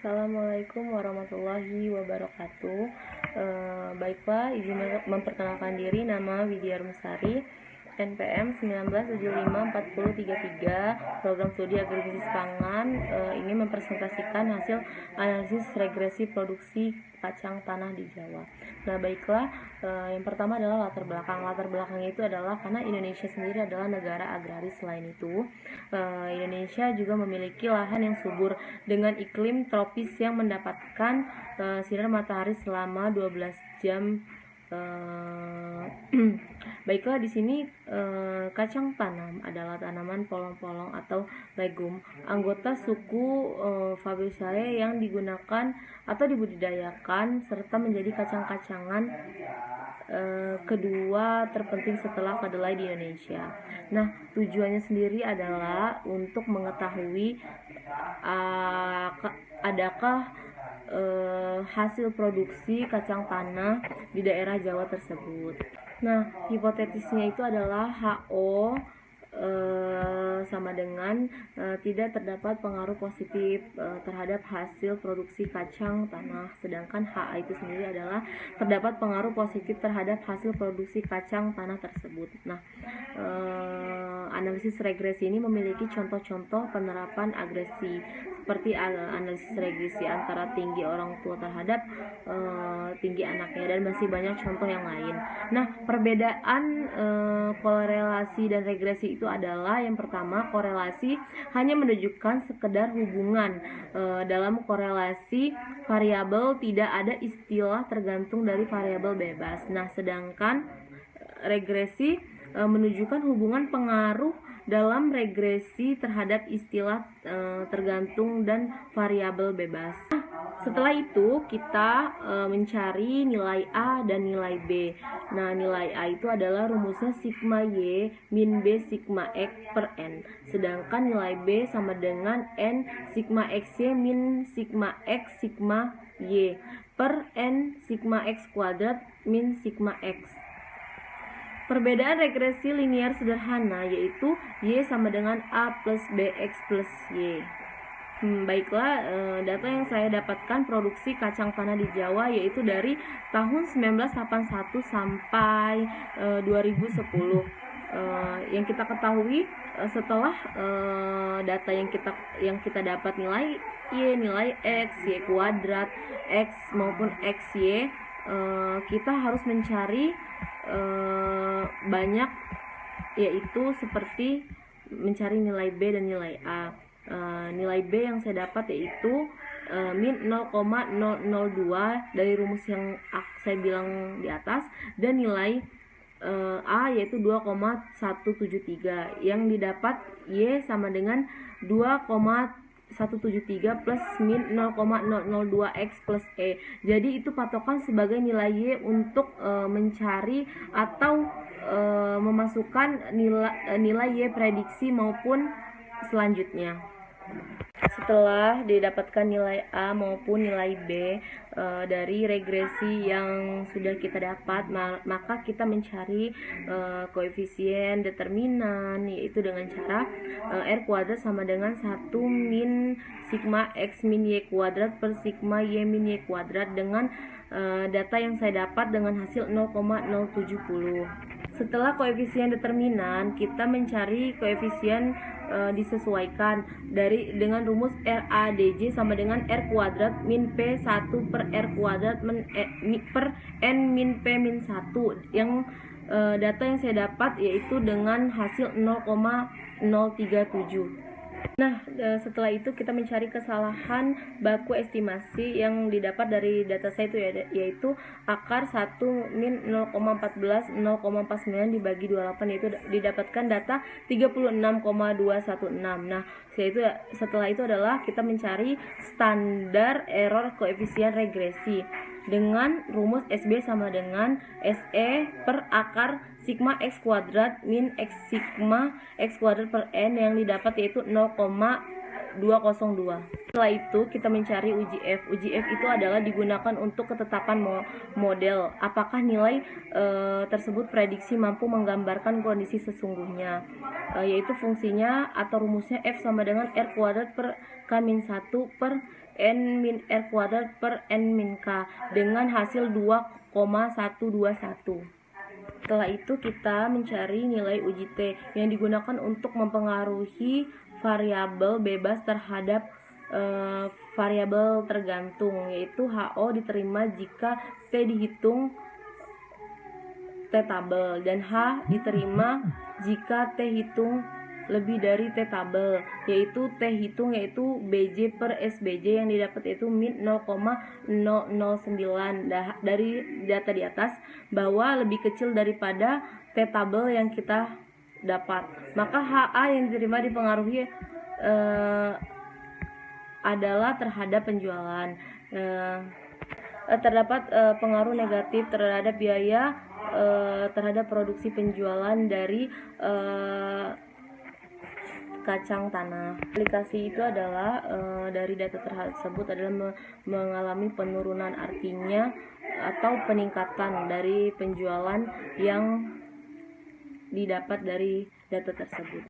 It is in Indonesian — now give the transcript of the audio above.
Assalamualaikum warahmatullahi wabarakatuh. Baiklah, izin memperkenalkan diri, nama Widya Rumsari, NPM 19754033, program studi agribisnis pangan. Ingin mempresentasikan hasil analisis regresi produksi kacang tanah di Jawa. Nah, baiklah, yang pertama adalah latar belakang. Latar belakangnya itu adalah karena Indonesia sendiri adalah negara agraris. Selain itu, Indonesia juga memiliki lahan yang subur dengan iklim tropis yang mendapatkan sinar matahari selama 12 jam. Baiklah, di sini kacang tanam adalah tanaman polong-polong atau legum, anggota suku Fabaceae yang digunakan atau dibudidayakan serta menjadi kacang-kacangan kedua terpenting setelah kedelai di Indonesia. Nah, tujuannya sendiri adalah untuk mengetahui adakah hasil produksi kacang tanah di daerah Jawa tersebut. Nah, hipotetisnya itu adalah HO sama dengan tidak terdapat pengaruh positif terhadap hasil produksi kacang tanah, sedangkan HA itu sendiri adalah terdapat pengaruh positif terhadap hasil produksi kacang tanah tersebut. Nah, analisis regresi ini memiliki contoh-contoh penerapan agresi seperti analisis regresi antara tinggi orang tua terhadap tinggi anaknya, dan masih banyak contoh yang lain. Nah, perbedaan korelasi dan regresi itu adalah yang pertama, korelasi hanya menunjukkan sekedar hubungan. Dalam korelasi variabel tidak ada istilah tergantung dari variabel bebas. Nah, sedangkan regresi menunjukkan hubungan pengaruh dalam regresi terhadap istilah tergantung dan variabel bebas. Setelah itu kita mencari nilai A dan nilai B. Nah, nilai A itu adalah rumusnya sigma Y min B sigma X per N. Sedangkan nilai B sama dengan N sigma XY min sigma X sigma Y per N sigma X kuadrat min sigma X. Perbedaan regresi linier sederhana yaitu Y sama dengan A plus BX plus Y. Baiklah, data yang saya dapatkan produksi kacang tanah di Jawa yaitu dari tahun 1981 sampai 2010. Yang kita ketahui setelah data yang kita dapat nilai Y, nilai X, Y kuadrat, X maupun XY, kita harus mencari banyak, yaitu seperti mencari nilai B dan nilai A. Nilai B yang saya dapat yaitu min 0,002 dari rumus yang saya bilang di atas, dan nilai A yaitu 2,173, yang didapat Y sama dengan 2,173 plus min 0,002 X plus E. Jadi itu patokan sebagai nilai Y untuk mencari atau memasukkan nilai Y prediksi maupun selanjutnya. Setelah didapatkan nilai A maupun nilai B dari regresi yang sudah kita dapat, maka kita mencari koefisien determinan, yaitu dengan cara R kuadrat sama dengan 1 min sigma X min Y kuadrat per sigma Y min Y kuadrat dengan data yang saya dapat dengan hasil 0,070. Setelah koefisien determinan, kita mencari koefisien disesuaikan dengan rumus RADJ sama dengan R kuadrat min P1 per R kuadrat per N min P min 1, yang data yang saya dapat yaitu dengan hasil 0,037. Nah, setelah itu kita mencari kesalahan baku estimasi yang didapat dari data saya itu yaitu akar 1 min 0,14 0,49 dibagi 28, yaitu didapatkan data 36,216. Nah, setelah itu adalah kita mencari standar error koefisien regresi dengan rumus SB sama dengan SE per akar sigma X kuadrat min X sigma X kuadrat per N, yang didapat yaitu 0,202. Setelah itu kita mencari uji F. Uji F itu adalah digunakan untuk ketetapan model apakah nilai tersebut prediksi mampu menggambarkan kondisi sesungguhnya, yaitu fungsinya atau rumusnya F sama dengan R kuadrat per K-1 per N-R² per N-K dengan hasil 2,121. Setelah itu kita mencari nilai uji T yang digunakan untuk mempengaruhi variabel bebas terhadap variabel tergantung, yaitu HO diterima jika T dihitung T tabel dan H diterima jika T hitung lebih dari T tabel, yaitu T hitung yaitu BJ per SBJ yang didapat yaitu min 0,009 dari data di atas bahwa lebih kecil daripada T tabel yang kita dapat. Maka HA yang diterima dipengaruhi adalah terhadap penjualan. Terdapat pengaruh negatif terhadap biaya terhadap produksi penjualan dari kacang tanah. Aplikasi itu adalah dari data tersebut adalah mengalami penurunan, artinya atau peningkatan dari penjualan yang didapat dari data tersebut.